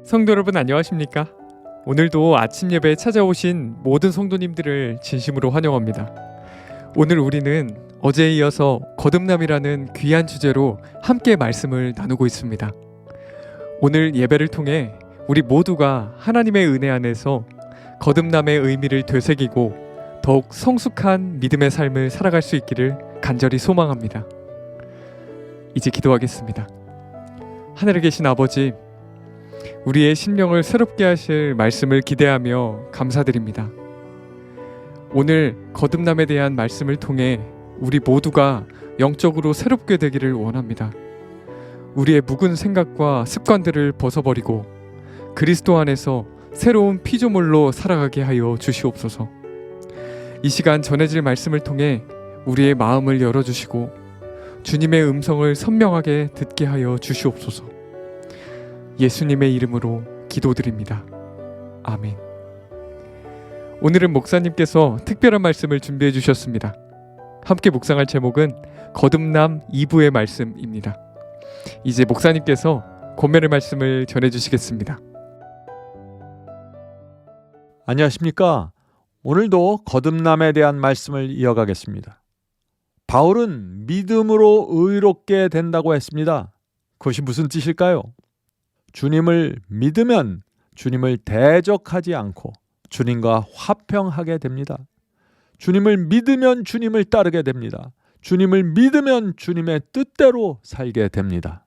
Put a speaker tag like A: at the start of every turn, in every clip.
A: 성도 여러분 안녕하십니까? 오늘도 아침 예배에 찾아오신 모든 성도님들을 진심으로 환영합니다. 오늘 우리는 어제에 이어서 거듭남이라는 귀한 주제로 함께 말씀을 나누고 있습니다. 오늘 예배를 통해 우리 모두가 하나님의 은혜 안에서 거듭남의 의미를 되새기고 더욱 성숙한 믿음의 삶을 살아갈 수 있기를 간절히 소망합니다. 이제 기도하겠습니다. 하늘에 계신 아버지, 우리의 심령을 새롭게 하실 말씀을 기대하며 감사드립니다. 오늘 거듭남에 대한 말씀을 통해 우리 모두가 영적으로 새롭게 되기를 원합니다. 우리의 묵은 생각과 습관들을 벗어버리고 그리스도 안에서 새로운 피조물로 살아가게 하여 주시옵소서. 이 시간 전해질 말씀을 통해 우리의 마음을 열어주시고 주님의 음성을 선명하게 듣게 하여 주시옵소서. 예수님의 이름으로 기도드립니다. 아멘. 오늘은 목사님께서 특별한 말씀을 준비해 주셨습니다. 함께 묵상할 제목은 거듭남 2부의 말씀입니다. 이제 목사님께서 권면의 말씀을 전해 주시겠습니다.
B: 안녕하십니까? 오늘도 거듭남에 대한 말씀을 이어가겠습니다. 바울은 믿음으로 의롭게 된다고 했습니다. 그것이 무슨 뜻일까요? 주님을 믿으면 주님을 대적하지 않고 주님과 화평하게 됩니다. 주님을 믿으면 주님을 따르게 됩니다. 주님을 믿으면 주님의 뜻대로 살게 됩니다.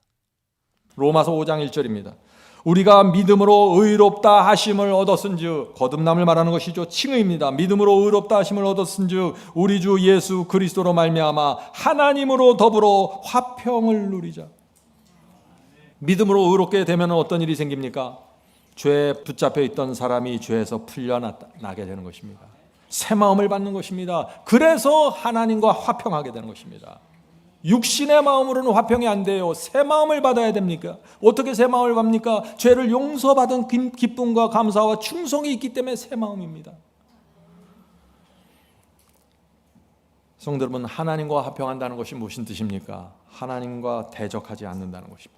C: 로마서 5장 1절입니다. 우리가 믿음으로 의롭다 하심을 얻었은즉, 거듭남을 말하는 것이죠. 칭의입니다. 믿음으로 의롭다 하심을 얻었은즉 우리 주 예수 그리스도로 말미암아 하나님으로 더불어 화평을 누리자. 믿음으로 의롭게 되면 어떤 일이 생깁니까? 죄에 붙잡혀 있던 사람이 죄에서 풀려나게 되는 것입니다. 새 마음을 받는 것입니다. 그래서 하나님과 화평하게 되는 것입니다. 육신의 마음으로는 화평이 안 돼요. 새 마음을 받아야 됩니까? 어떻게 새 마음을 받습니까? 죄를 용서받은 기쁨과 감사와 충성이 있기 때문에 새 마음입니다. 성도 여러분, 하나님과 화평한다는 것이 무슨 뜻입니까? 하나님과 대적하지 않는다는 것입니다.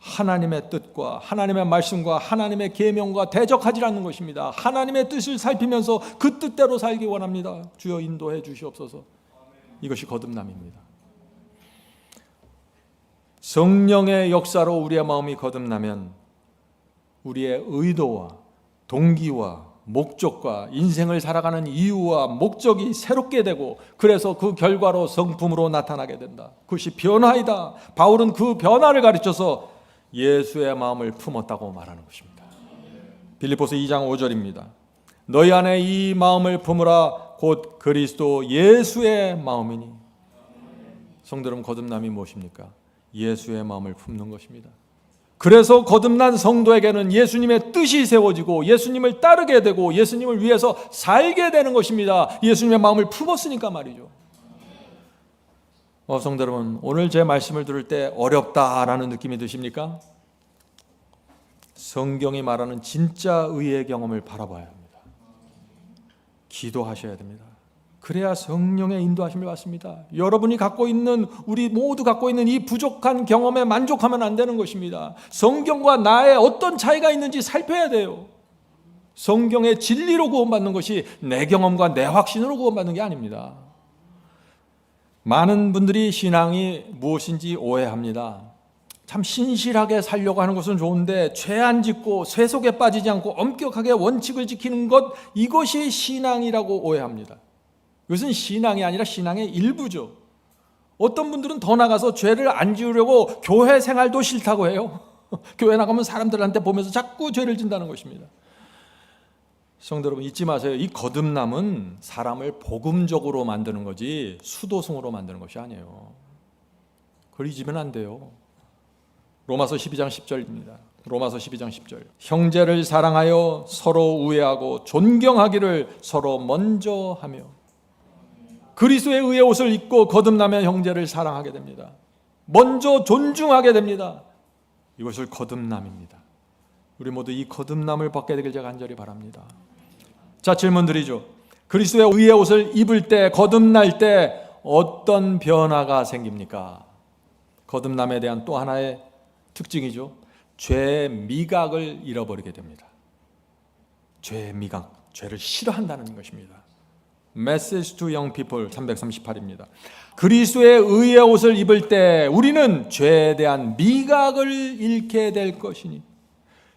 C: 하나님의 뜻과 하나님의 말씀과 하나님의 계명과 대적하지 않는 것입니다. 하나님의 뜻을 살피면서 그 뜻대로 살기 원합니다. 주여 인도해 주시옵소서. 이것이 거듭남입니다. 성령의 역사로 우리의 마음이 거듭나면 우리의 의도와 동기와 목적과 인생을 살아가는 이유와 목적이 새롭게 되고, 그래서 그 결과로 성품으로 나타나게 된다. 그것이 변화이다. 바울은 그 변화를 가르쳐서 예수의 마음을 품었다고 말하는 것입니다. 빌립보서 2장 5절입니다. 너희 안에 이 마음을 품으라. 곧 그리스도 예수의 마음이니. 성도 여러분, 거듭남이 무엇입니까? 예수의 마음을 품는 것입니다. 그래서 거듭난 성도에게는 예수님의 뜻이 세워지고 예수님을 따르게 되고 예수님을 위해서 살게 되는 것입니다. 예수님의 마음을 품었으니까 말이죠. 성도 여러분, 오늘 제 말씀을 들을 때 어렵다라는 느낌이 드십니까? 성경이 말하는 진짜 의의 경험을 바라봐야 합니다. 기도하셔야 됩니다. 그래야 성령의 인도하심을 받습니다. 여러분이 갖고 있는, 우리 모두 갖고 있는 이 부족한 경험에 만족하면 안 되는 것입니다. 성경과 나의 어떤 차이가 있는지 살펴야 돼요. 성경의 진리로 구원받는 것이 내 경험과 내 확신으로 구원받는 게 아닙니다. 많은 분들이 신앙이 무엇인지 오해합니다. 참 신실하게 살려고 하는 것은 좋은데 죄 안 짓고 쇠 속에 빠지지 않고 엄격하게 원칙을 지키는 것, 이것이 신앙이라고 오해합니다. 이것은 신앙이 아니라 신앙의 일부죠. 어떤 분들은 더 나가서 죄를 안 지으려고 교회 생활도 싫다고 해요. 교회 나가면 사람들한테 보면서 자꾸 죄를 짓는다는 것입니다. 성도 여러분, 잊지 마세요. 이 거듭남은 사람을 복음적으로 만드는 거지 수도승으로 만드는 것이 아니에요. 그걸 잊으면 안 돼요. 로마서 12장 10절입니다. 로마서 12장 10절. 형제를 사랑하여 서로 우애하고 존경하기를 서로 먼저 하며. 그리스도의 의의 옷을 입고 거듭나면 형제를 사랑하게 됩니다. 먼저 존중하게 됩니다. 이것을 거듭남입니다. 우리 모두 이 거듭남을 받게 되길 제가 간절히 바랍니다. 자, 질문 드리죠. 그리스도의 의의 옷을 입을 때, 거듭날 때 어떤 변화가 생깁니까? 거듭남에 대한 또 하나의 특징이죠. 죄의 미각을 잃어버리게 됩니다. 죄의 미각, 죄를 싫어한다는 것입니다. Message to Young People 338입니다. 그리스도의 의의 옷을 입을 때 우리는 죄에 대한 미각을 잃게 될 것이니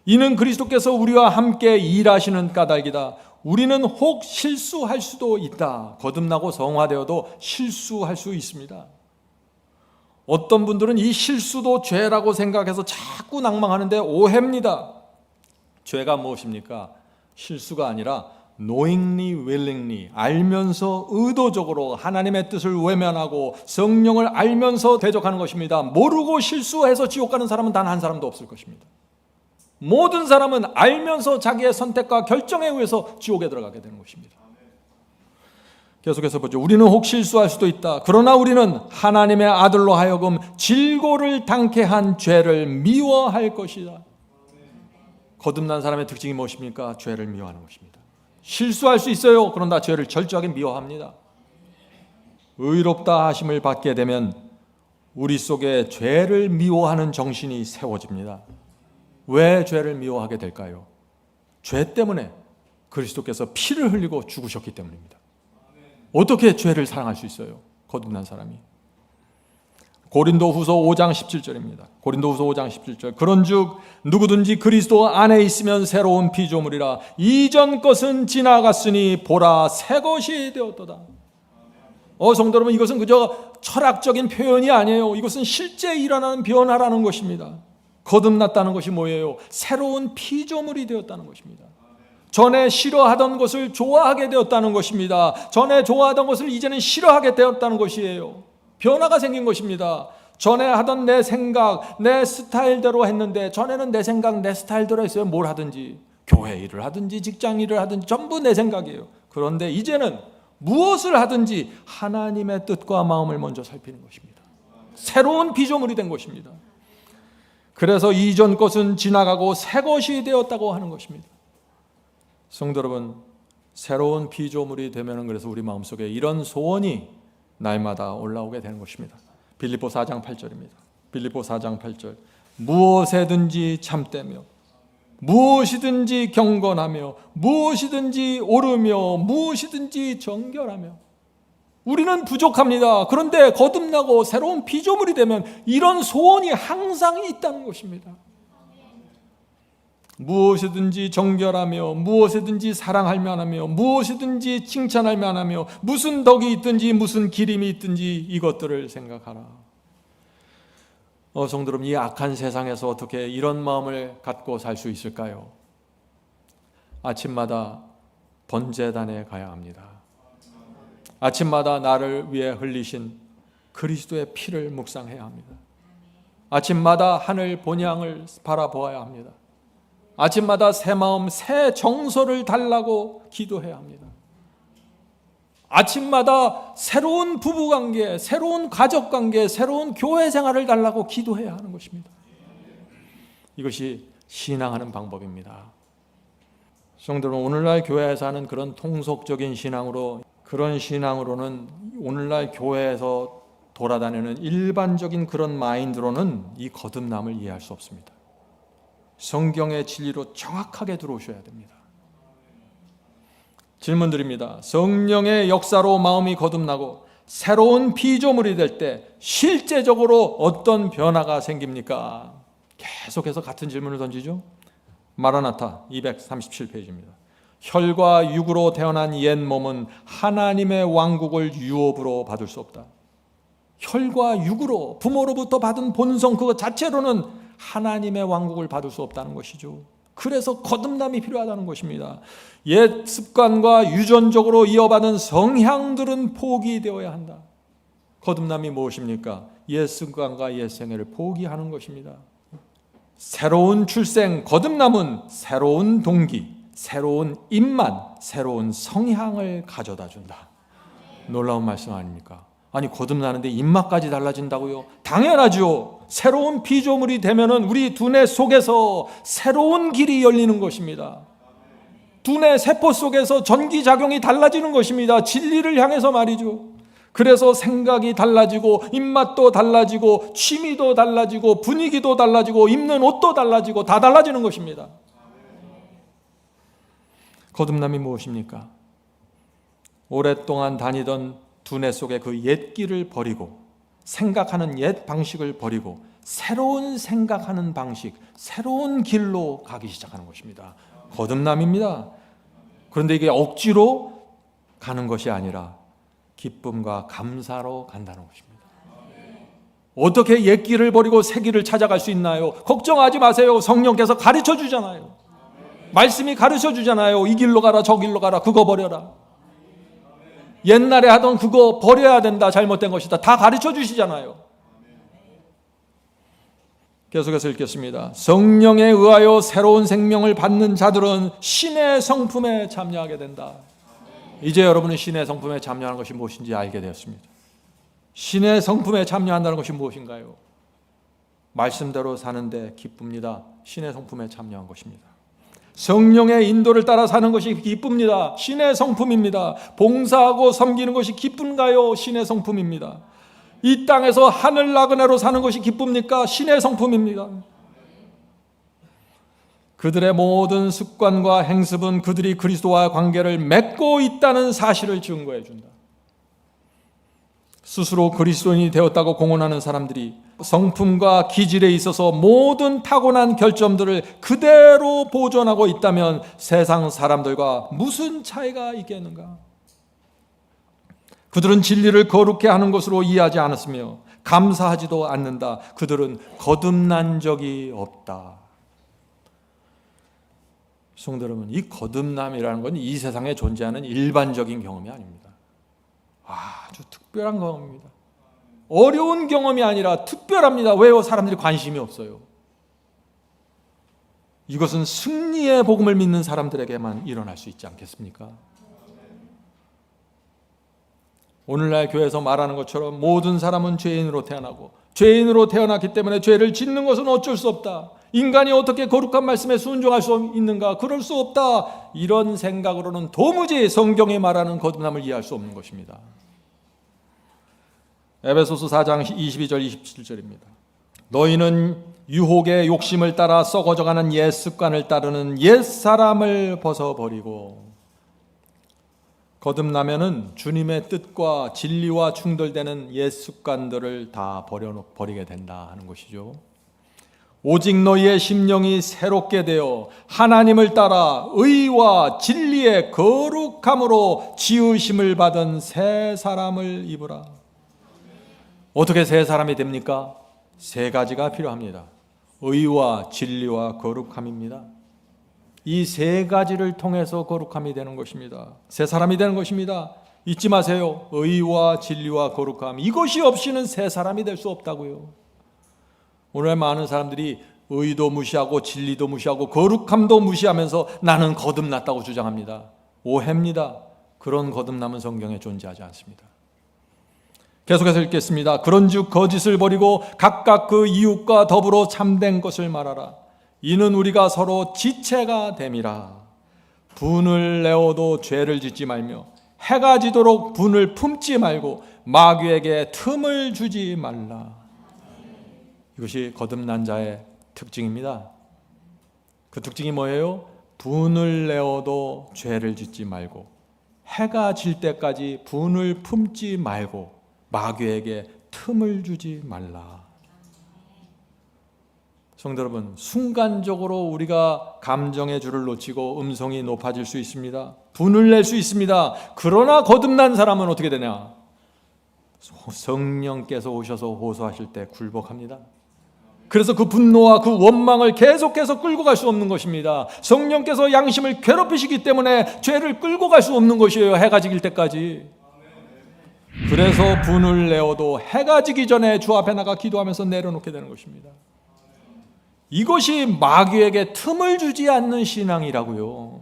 C: 이는 그리스도께서 우리와 함께 일하시는 까닭이다. 우리는 혹 실수할 수도 있다. 거듭나고 성화되어도 실수할 수 있습니다. 어떤 분들은 이 실수도 죄라고 생각해서 자꾸 낭망하는데 오해입니다. 죄가 무엇입니까? 실수가 아니라 knowingly, willingly, 알면서 의도적으로 하나님의 뜻을 외면하고 성령을 알면서 대적하는 것입니다. 모르고 실수해서 지옥 가는 사람은 단 한 사람도 없을 것입니다. 모든 사람은 알면서 자기의 선택과 결정에 의해서 지옥에 들어가게 되는 것입니다. 계속해서 보죠. 우리는 혹 실수할 수도 있다. 그러나 우리는 하나님의 아들로 하여금 질고를 당케 한 죄를 미워할 것이다. 거듭난 사람의 특징이 무엇입니까? 죄를 미워하는 것입니다. 실수할 수 있어요. 그러나 죄를 철저하게 미워합니다. 의롭다 하심을 받게 되면 우리 속에 죄를 미워하는 정신이 세워집니다. 왜 죄를 미워하게 될까요? 죄 때문에 그리스도께서 피를 흘리고 죽으셨기 때문입니다. 어떻게 죄를 사랑할 수 있어요? 거듭난 사람이. 고린도후서 5장 17절입니다. 고린도후서 5장 17절. 그런즉 누구든지 그리스도 안에 있으면 새로운 피조물이라. 이전 것은 지나갔으니 보라 새 것이 되었도다. 성도 여러분, 이것은 그저 철학적인 표현이 아니에요. 이것은 실제 일어나는 변화라는 것입니다. 거듭났다는 것이 뭐예요? 새로운 피조물이 되었다는 것입니다. 전에 싫어하던 것을 좋아하게 되었다는 것입니다. 전에 좋아하던 것을 이제는 싫어하게 되었다는 것이에요. 변화가 생긴 것입니다. 전에 하던 내 생각, 내 스타일대로 했는데 전에는 내 생각, 내 스타일대로 했어요. 뭘 하든지 교회 일을 하든지 직장 일을 하든지 전부 내 생각이에요. 그런데 이제는 무엇을 하든지 하나님의 뜻과 마음을 먼저 살피는 것입니다. 새로운 피조물이 된 것입니다. 그래서 이전 것은 지나가고 새 것이 되었다고 하는 것입니다. 성도 여러분, 새로운 피조물이 되면 그래서 우리 마음속에 이런 소원이 날마다 올라오게 되는 것입니다. 빌립보 4장 8절입니다. 빌립보 4장 8절. 무엇에든지 참되며 무엇이든지 경건하며 무엇이든지 옳으며 무엇이든지 정결하며. 우리는 부족합니다. 그런데 거듭나고 새로운 피조물이 되면 이런 소원이 항상 있다는 것입니다. 무엇이든지 정결하며 무엇이든지 사랑할 만하며 무엇이든지 칭찬할 만하며 무슨 덕이 있든지 무슨 기림이 있든지 이것들을 생각하라. 성도 여러분, 이 악한 세상에서 어떻게 이런 마음을 갖고 살 수 있을까요? 아침마다 번제단에 가야 합니다. 아침마다 나를 위해 흘리신 그리스도의 피를 묵상해야 합니다. 아침마다 하늘 본향을 바라보아야 합니다. 아침마다 새 마음, 새 정서를 달라고 기도해야 합니다. 아침마다 새로운 부부관계, 새로운 가족관계, 새로운 교회 생활을 달라고 기도해야 하는 것입니다. 이것이 신앙하는 방법입니다. 성도는 오늘날 교회에서 하는 그런 통속적인 신앙으로, 그런 신앙으로는 오늘날 교회에서 돌아다니는 일반적인 그런 마인드로는 이 거듭남을 이해할 수 없습니다. 성경의 진리로 정확하게 들어오셔야 됩니다. 질문 드립니다. 성령의 역사로 마음이 거듭나고 새로운 피조물이 될 때 실제적으로 어떤 변화가 생깁니까? 계속해서 같은 질문을 던지죠. 마라나타 237페이지입니다. 혈과 육으로 태어난 옛 몸은 하나님의 왕국을 유업으로 받을 수 없다. 혈과 육으로 부모로부터 받은 본성 그것 자체로는 하나님의 왕국을 받을 수 없다는 것이죠. 그래서 거듭남이 필요하다는 것입니다. 옛 습관과 유전적으로 이어받은 성향들은 포기되어야 한다. 거듭남이 무엇입니까? 옛 습관과 옛 생애를 포기하는 것입니다. 새로운 출생, 거듭남은 새로운 동기, 새로운 입만, 새로운 성향을 가져다 준다. 놀라운 말씀 아닙니까? 아니, 거듭나는데 입맛까지 달라진다고요? 당연하죠. 새로운 피조물이 되면은 우리 두뇌 속에서 새로운 길이 열리는 것입니다. 두뇌 세포 속에서 전기작용이 달라지는 것입니다. 진리를 향해서 말이죠. 그래서 생각이 달라지고 입맛도 달라지고 취미도 달라지고 분위기도 달라지고 입는 옷도 달라지고 다 달라지는 것입니다. 거듭남이 무엇입니까? 오랫동안 다니던 두뇌 속의 그 옛 길을 버리고 생각하는 옛 방식을 버리고 새로운 생각하는 방식, 새로운 길로 가기 시작하는 것입니다. 거듭남입니다. 그런데 이게 억지로 가는 것이 아니라 기쁨과 감사로 간다는 것입니다. 어떻게 옛 길을 버리고 새 길을 찾아갈 수 있나요? 걱정하지 마세요. 성령께서 가르쳐 주잖아요. 말씀이 가르쳐 주잖아요. 이 길로 가라, 저 길로 가라, 그거 버려라. 옛날에 하던 그거 버려야 된다, 잘못된 것이다, 다 가르쳐 주시잖아요. 계속해서 읽겠습니다. 성령에 의하여 새로운 생명을 받는 자들은 신의 성품에 참여하게 된다. 이제 여러분은 신의 성품에 참여하는 것이 무엇인지 알게 되었습니다. 신의 성품에 참여한다는 것이 무엇인가요? 말씀대로 사는데 기쁩니다. 신의 성품에 참여한 것입니다. 성령의 인도를 따라 사는 것이 기쁩니다. 신의 성품입니다. 봉사하고 섬기는 것이 기쁜가요? 신의 성품입니다. 이 땅에서 하늘 나그네로 사는 것이 기쁩니까? 신의 성품입니다. 그들의 모든 습관과 행습은 그들이 그리스도와 관계를 맺고 있다는 사실을 증거해 준다. 스스로 그리스도인이 되었다고 공언하는 사람들이 성품과 기질에 있어서 모든 타고난 결점들을 그대로 보존하고 있다면 세상 사람들과 무슨 차이가 있겠는가? 그들은 진리를 거룩해 하는 것으로 이해하지 않았으며 감사하지도 않는다. 그들은 거듭난 적이 없다. 성도 여러분, 이 거듭남이라는 건 이 세상에 존재하는 일반적인 경험이 아닙니다. 아주 특별한 경험입니다. 어려운 경험이 아니라 특별합니다. 왜요? 사람들이 관심이 없어요. 이것은 승리의 복음을 믿는 사람들에게만 일어날 수 있지 않겠습니까? 오늘날 교회에서 말하는 것처럼 모든 사람은 죄인으로 태어나고 죄인으로 태어났기 때문에 죄를 짓는 것은 어쩔 수 없다. 인간이 어떻게 거룩한 말씀에 순종할 수 있는가? 그럴 수 없다. 이런 생각으로는 도무지 성경이 말하는 거듭남을 이해할 수 없는 것입니다. 에베소서 4장 22절 27절입니다. 너희는 유혹의 욕심을 따라 썩어져가는 옛 습관을 따르는 옛 사람을 벗어버리고, 거듭나면은 주님의 뜻과 진리와 충돌되는 옛 습관들을 다 버리게 된다 하는 것이죠. 오직 너희의 심령이 새롭게 되어 하나님을 따라 의와 진리의 거룩함으로 지으심을 받은 새 사람을 입으라. 어떻게 새 사람이 됩니까? 세 가지가 필요합니다. 의와 진리와 거룩함입니다. 이 세 가지를 통해서 거룩함이 되는 것입니다. 새 사람이 되는 것입니다. 잊지 마세요. 의와 진리와 거룩함, 이것이 없이는 새 사람이 될 수 없다고요. 오늘 많은 사람들이 의도 무시하고 진리도 무시하고 거룩함도 무시하면서 나는 거듭났다고 주장합니다. 오해입니다. 그런 거듭남은 성경에 존재하지 않습니다. 계속해서 읽겠습니다. 그런즉 거짓을 버리고 각각 그 이웃과 더불어 참된 것을 말하라. 이는 우리가 서로 지체가 됨이라. 분을 내어도 죄를 짓지 말며 해가 지도록 분을 품지 말고 마귀에게 틈을 주지 말라. 이것이 거듭난 자의 특징입니다. 그 특징이 뭐예요? 분을 내어도 죄를 짓지 말고 해가 질 때까지 분을 품지 말고 마귀에게 틈을 주지 말라. 성도 여러분, 순간적으로 우리가 감정의 줄을 놓치고 음성이 높아질 수 있습니다. 분을 낼 수 있습니다. 그러나 거듭난 사람은 어떻게 되냐? 성령께서 오셔서 호소하실 때 굴복합니다. 그래서 그 분노와 그 원망을 계속해서 끌고 갈 수 없는 것입니다. 성령께서 양심을 괴롭히시기 때문에 죄를 끌고 갈 수 없는 것이에요. 해가 지길 때까지. 그래서 분을 내어도 해가 지기 전에 주 앞에 나가 기도하면서 내려놓게 되는 것입니다. 이것이 마귀에게 틈을 주지 않는 신앙이라고요.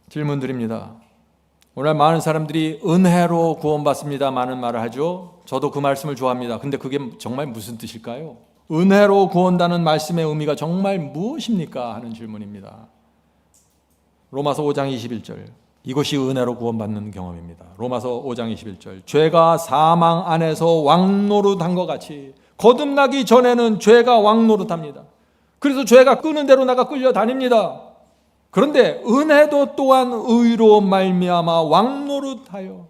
C: 질문 드립니다. 오늘 많은 사람들이 은혜로 구원받습니다 많은 말을 하죠. 저도 그 말씀을 좋아합니다. 근데 그게 정말 무슨 뜻일까요? 은혜로 구원다는 말씀의 의미가 정말 무엇입니까? 하는 질문입니다. 로마서 5장 21절. 이것이 은혜로 구원받는 경험입니다. 로마서 5장 21절. 죄가 사망 안에서 왕노릇한 것 같이 거듭나기 전에는 죄가 왕노릇합니다. 그래서 죄가 끄는 대로 내가 끌려다닙니다. 그런데 은혜도 또한 의로 말미암아 왕노릇하여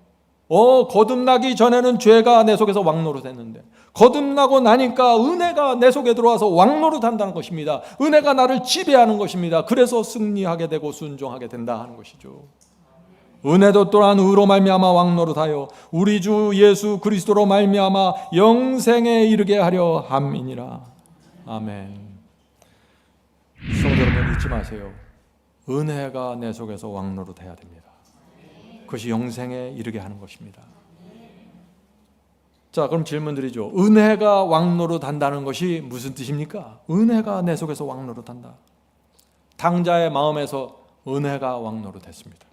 C: 거듭나기 전에는 죄가 내 속에서 왕노릇했는데 거듭나고 나니까 은혜가 내 속에 들어와서 왕노릇한다는 것입니다. 은혜가 나를 지배하는 것입니다. 그래서 승리하게 되고 순종하게 된다 하는 것이죠. 은혜도 또한 의로 말미암아 왕노릇하여 우리 주 예수 그리스도로 말미암아 영생에 이르게 하려 함이니라. 아멘. 성도 여러분, 잊지 마세요. 은혜가 내 속에서 왕노릇해야 됩니다. 그것이 영생에 이르게 하는 것입니다. 자, 그럼 질문 드리죠. 은혜가 왕노릇한다는 것이 무슨 뜻입니까? 은혜가 내 속에서 왕노릇한다. 당자의 마음에서 은혜가 왕노릇했습니다.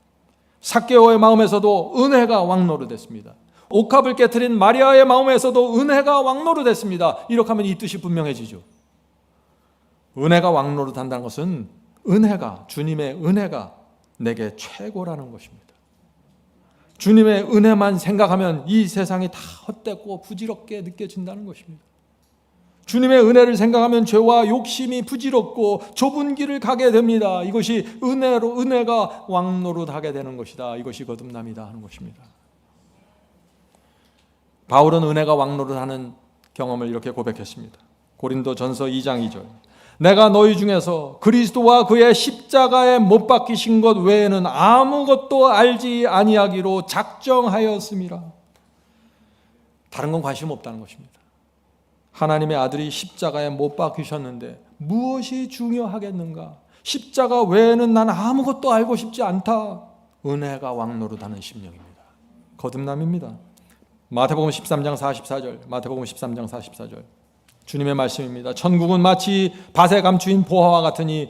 C: 삭개오의 마음에서도 은혜가 왕노릇했습니다. 옥합을 깨트린 마리아의 마음에서도 은혜가 왕노릇했습니다. 이렇게 하면 이 뜻이 분명해지죠. 은혜가 왕노릇한다는 것은 은혜가, 주님의 은혜가 내게 최고라는 것입니다. 주님의 은혜만 생각하면 이 세상이 다 헛되고 부질없게 느껴진다는 것입니다. 주님의 은혜를 생각하면 죄와 욕심이 부질없고 좁은 길을 가게 됩니다. 이것이 은혜가 왕노릇하게 되는 것이다. 이것이 거듭남이다 하는 것입니다. 바울은 은혜가 왕노릇하는 경험을 이렇게 고백했습니다. 고린도전서 2장 2절. 내가 너희 중에서 그리스도와 그의 십자가에 못 박히신 것 외에는 아무것도 알지 아니하기로 작정하였음이라. 다른 건 관심 없다는 것입니다. 하나님의 아들이 십자가에 못 박히셨는데 무엇이 중요하겠는가? 십자가 외에는 난 아무것도 알고 싶지 않다. 은혜가 왕노릇하는 심령입니다. 거듭남입니다. 마태복음 13장 44절. 마태복음 13장 44절. 주님의 말씀입니다. 천국은 마치 밭에 감추인 보화와 같으니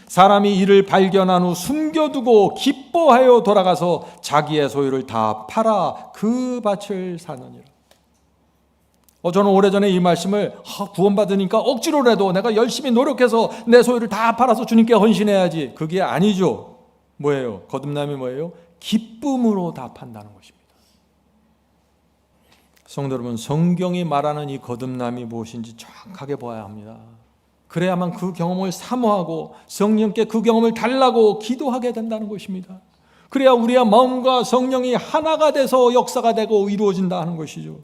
C: 사람이 이를 발견한 후 숨겨두고 기뻐하여 돌아가서 자기의 소유를 다 팔아 그 밭을 사느니라. 저는 오래전에 이 말씀을 구원받으니까 억지로라도 내가 열심히 노력해서 내 소유를 다 팔아서 주님께 헌신해야지. 그게 아니죠. 뭐예요? 거듭남이 뭐예요? 기쁨으로 다 판다는 것입니다. 성도 여러분, 성경이 말하는 이 거듭남이 무엇인지 정확하게 보아야 합니다. 그래야만 그 경험을 사모하고 성령께 그 경험을 달라고 기도하게 된다는 것입니다. 그래야 우리의 마음과 성령이 하나가 돼서 역사가 되고 이루어진다 하는 것이죠.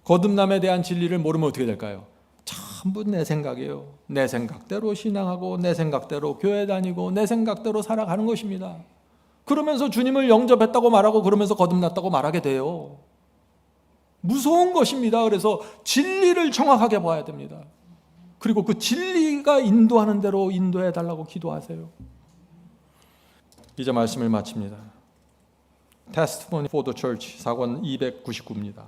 C: 거듭남에 대한 진리를 모르면 어떻게 될까요? 전부 내 생각이에요. 내 생각대로 신앙하고 내 생각대로 교회 다니고 내 생각대로 살아가는 것입니다. 그러면서 주님을 영접했다고 말하고 그러면서 거듭났다고 말하게 돼요. 무서운 것입니다. 그래서 진리를 정확하게 봐야 됩니다. 그리고 그 진리가 인도하는 대로 인도해 달라고 기도하세요. 이제 말씀을 마칩니다. Testimony for the Church 사권 299입니다.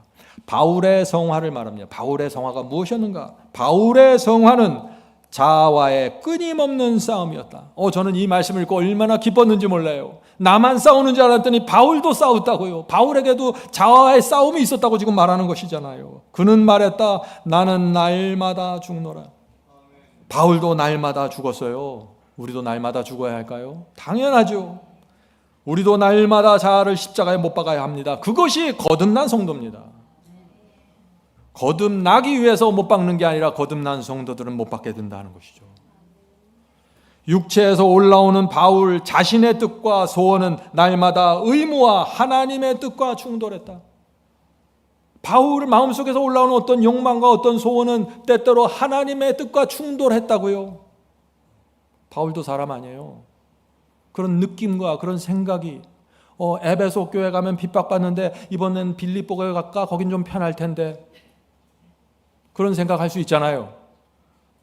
C: 바울의 성화를 말합니다. 바울의 성화가 무엇이었는가? 바울의 성화는 자아와의 끊임없는 싸움이었다. 저는 이 말씀을 읽고 얼마나 기뻤는지 몰라요. 나만 싸우는 줄 알았더니 바울도 싸웠다고요. 바울에게도 자아와의 싸움이 있었다고 지금 말하는 것이잖아요. 그는 말했다. 나는 날마다 죽노라. 바울도 날마다 죽었어요. 우리도 날마다 죽어야 할까요? 당연하죠. 우리도 날마다 자아를 십자가에 못 박아야 합니다. 그것이 거듭난 성도입니다. 거듭나기 위해서 못 박는 게 아니라 거듭난 성도들은 못 박게 된다는 것이죠. 육체에서 올라오는 바울 자신의 뜻과 소원은 날마다 의무와 하나님의 뜻과 충돌했다. 바울 마음속에서 올라오는 어떤 욕망과 어떤 소원은 때때로 하나님의 뜻과 충돌했다고요. 바울도 사람 아니에요. 그런 느낌과 그런 생각이 에베소 교회 가면 핍박받는데 이번엔 빌립보 교회 갈까? 거긴 좀 편할 텐데. 그런 생각할 수 있잖아요.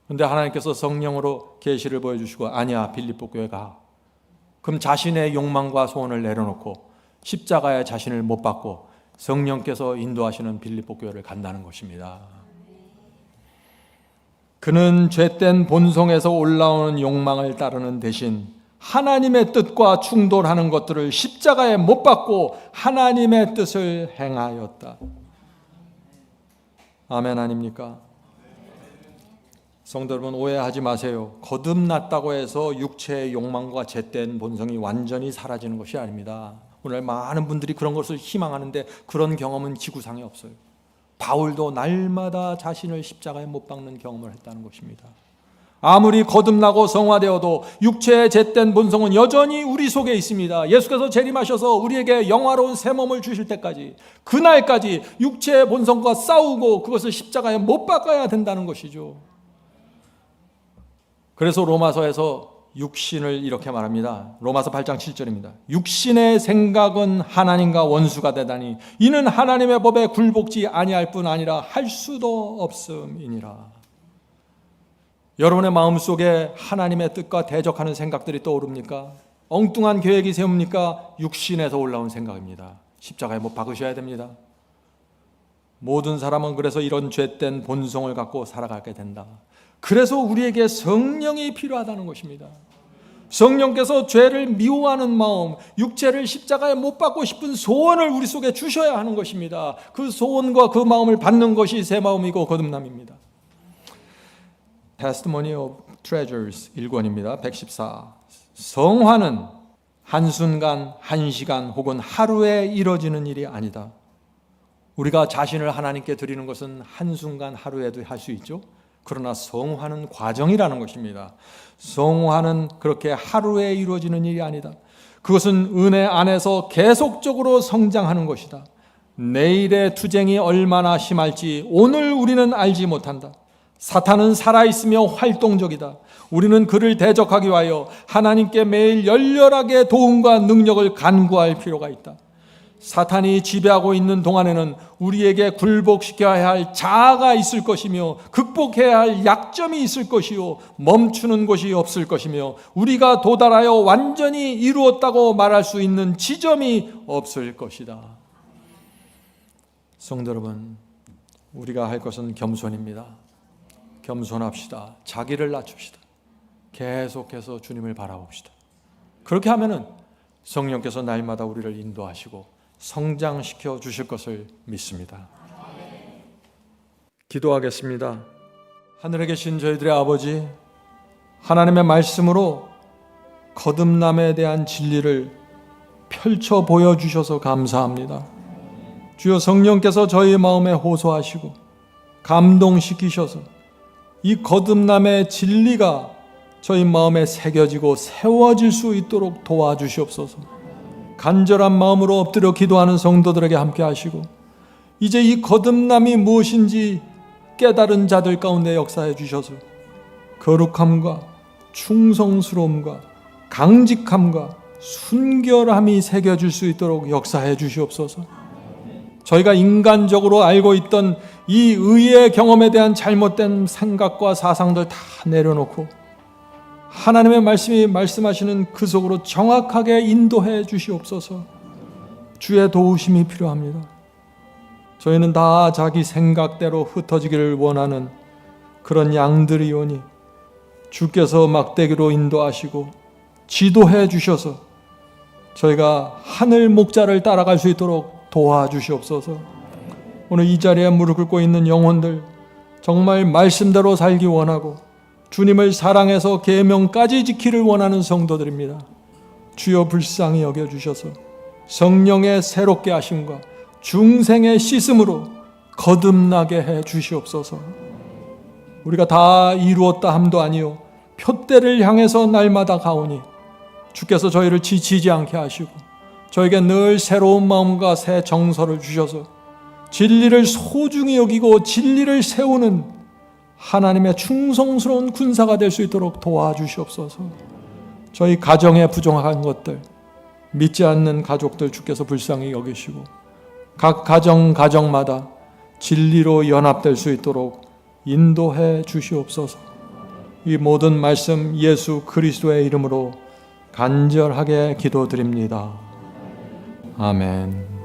C: 그런데 하나님께서 성령으로 계시를 보여주시고 아니야, 빌립보 교회 가. 그럼 자신의 욕망과 소원을 내려놓고 십자가에 자신을 못 박고 성령께서 인도하시는 빌립보 교회를 간다는 것입니다. 그는 죄된 본성에서 올라오는 욕망을 따르는 대신 하나님의 뜻과 충돌하는 것들을 십자가에 못 박고 하나님의 뜻을 행하였다. 아멘 아닙니까? 성도 여러분, 오해하지 마세요. 거듭났다고 해서 육체의 욕망과 잿된 본성이 완전히 사라지는 것이 아닙니다. 오늘 많은 분들이 그런 것을 희망하는데 그런 경험은 지구상에 없어요. 바울도 날마다 자신을 십자가에 못 박는 경험을 했다는 것입니다. 아무리 거듭나고 성화되어도 육체의 잿된 본성은 여전히 우리 속에 있습니다. 예수께서 재림하셔서 우리에게 영화로운 새 몸을 주실 때까지, 그날까지 육체의 본성과 싸우고 그것을 십자가에 못 박아야 된다는 것이죠. 그래서 로마서에서 육신을 이렇게 말합니다. 로마서 8장 7절입니다. 육신의 생각은 하나님과 원수가 되다니 이는 하나님의 법에 굴복지 아니할 뿐 아니라 할 수도 없음이니라. 여러분의 마음속에 하나님의 뜻과 대적하는 생각들이 떠오릅니까? 엉뚱한 계획이 세웁니까? 육신에서 올라온 생각입니다. 십자가에 못 박으셔야 됩니다. 모든 사람은 그래서 이런 죄된 본성을 갖고 살아가게 된다. 그래서 우리에게 성령이 필요하다는 것입니다. 성령께서 죄를 미워하는 마음, 육체를 십자가에 못 박고 싶은 소원을 우리 속에 주셔야 하는 것입니다. 그 소원과 그 마음을 받는 것이 새 마음이고 거듭남입니다. Testimony of Treasures 1권입니다. 114. 성화는 한순간, 한시간 혹은 하루에 이뤄지는 일이 아니다. 우리가 자신을 하나님께 드리는 것은 한순간, 하루에도 할 수 있죠. 그러나 성화는 과정이라는 것입니다. 성화는 그렇게 하루에 이루어지는 일이 아니다. 그것은 은혜 안에서 계속적으로 성장하는 것이다. 내일의 투쟁이 얼마나 심할지 오늘 우리는 알지 못한다. 사탄은 살아있으며 활동적이다. 우리는 그를 대적하기 위하여 하나님께 매일 열렬하게 도움과 능력을 간구할 필요가 있다. 사탄이 지배하고 있는 동안에는 우리에게 굴복시켜야 할 자아가 있을 것이며 극복해야 할 약점이 있을 것이요 멈추는 곳이 없을 것이며 우리가 도달하여 완전히 이루었다고 말할 수 있는 지점이 없을 것이다. 성도 여러분, 우리가 할 것은 겸손입니다. 겸손합시다. 자기를 낮춥시다. 계속해서 주님을 바라봅시다. 그렇게 하면은 성령께서 날마다 우리를 인도하시고 성장시켜 주실 것을 믿습니다. 기도하겠습니다. 하늘에 계신 저희들의 아버지, 하나님의 말씀으로 거듭남에 대한 진리를 펼쳐 보여주셔서 감사합니다. 주여, 성령께서 저희 마음에 호소하시고 감동시키셔서 이 거듭남의 진리가 저희 마음에 새겨지고 세워질 수 있도록 도와주시옵소서. 간절한 마음으로 엎드려 기도하는 성도들에게 함께 하시고 이제 이 거듭남이 무엇인지 깨달은 자들 가운데 역사해 주셔서 거룩함과 충성스러움과 강직함과 순결함이 새겨질 수 있도록 역사해 주시옵소서. 저희가 인간적으로 알고 있던 이 의의 경험에 대한 잘못된 생각과 사상들 다 내려놓고 하나님의 말씀이 말씀하시는 그 속으로 정확하게 인도해 주시옵소서. 주의 도우심이 필요합니다. 저희는 다 자기 생각대로 흩어지기를 원하는 그런 양들이오니 주께서 막대기로 인도하시고 지도해 주셔서 저희가 하늘 목자를 따라갈 수 있도록 도와주시옵소서. 오늘 이 자리에 무릎 꿇고 있는 영혼들, 정말 말씀대로 살기 원하고 주님을 사랑해서 계명까지 지키를 원하는 성도들입니다. 주여 불쌍히 여겨주셔서 성령의 새롭게 하심과 중생의 씻음으로 거듭나게 해 주시옵소서. 우리가 다 이루었다 함도 아니요 표대를 향해서 날마다 가오니 주께서 저희를 지치지 않게 하시고 저에게 늘 새로운 마음과 새 정서를 주셔서 진리를 소중히 여기고 진리를 세우는 하나님의 충성스러운 군사가 될 수 있도록 도와주시옵소서. 저희 가정에 부족한 것들, 믿지 않는 가족들 주께서 불쌍히 여기시고 각 가정마다 진리로 연합될 수 있도록 인도해 주시옵소서. 이 모든 말씀 예수 그리스도의 이름으로 간절하게 기도드립니다. 아멘.